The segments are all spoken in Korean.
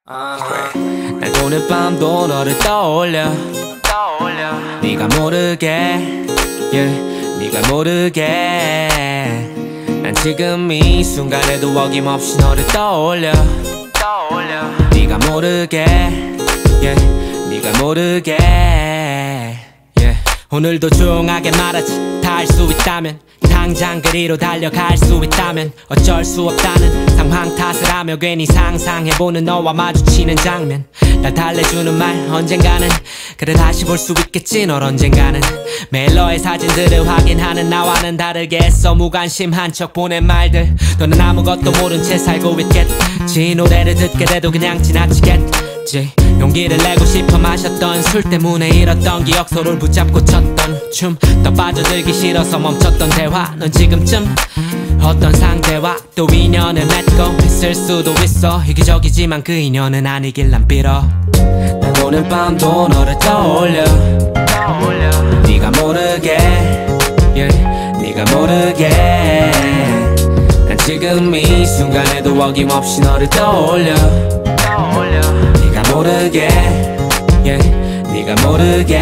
난 오늘 밤도 너를 떠올려 네가 모르게 네가 모르게 난 지금 이 순간에도 어김없이 너를 떠올려 네가 모르게 네가 모르게 오늘도 조용하게 말하지 다 할 수 있다면 당장 그리로 달려갈 수 있다면 어쩔 수 없다는 상황 탓을 하며 괜히 상상해보는 너와 마주치는 장면 날 달래주는 말 언젠가는 그래 다시 볼 수 있겠지 널 언젠가는 매일 너의 사진들을 확인하는 나와는 다르게 애써 무관심한 척 보낸 말들 너는 아무것도 모른 채 살고 있겠지 노래를 듣게 돼도 그냥 지나치겠지 용기를 내고 싶어 마셨던 술 때문에 잃었던 기억 서로를 붙잡고 췄던 춤 더 빠져들기 싫어서 멈췄던 대화 넌 지금쯤 어떤 상대와 또 인연을 맺고 있을 수도 있어 이기적이지만 그 인연은 아니길 난 빌어 난 오늘 밤도 너를 떠올려 네가 모르게 네가 모르게 난 지금 이 순간에도 어김없이 너를 떠올려 네가 모르게 네가 모르게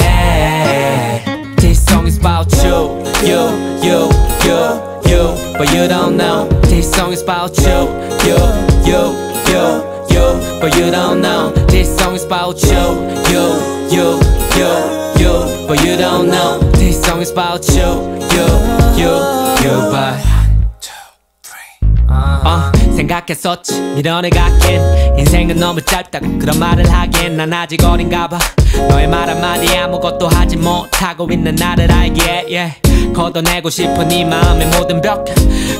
This song is about you But you don't know This song is about you But you don't know This song is about you But you don't know This song is about you But 생각했었지 미련을 갖긴 인생은 너무 짧다고 그런 말을 하긴 난 아직 어린가 봐 너의 말 한마디 아무것도 하지 못하고 있는 나를 알기에 걷어내고 싶은 네 마음의 모든 벽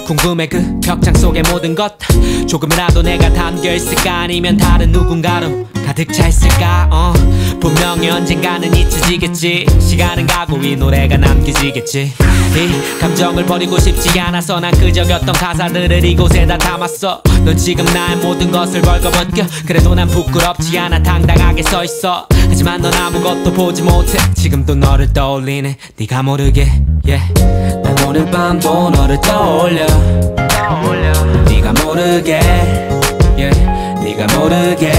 궁금해 그 벽창 속의 모든 것 조금이라도 내가 담겨있을까 아니면 다른 누군가로 가득 차 있을까 분명히 언젠가는 잊혀지겠지 시간은 가고 이 노래가 남겨지겠지 이 감정을 버리고 싶지 않아서 난 그저겼던 가사들을 이곳에다 담았어 넌 지금 나의 모든 것을 벌거벗겨 그래도 난 부끄럽지 않아 당당하게 서있어 하지만 넌 아무것도 보지 못해 지금도 너를 떠올리네 네가 모르게 난 오늘 밤도 너를 떠올려 네가 모르게 네가 모르게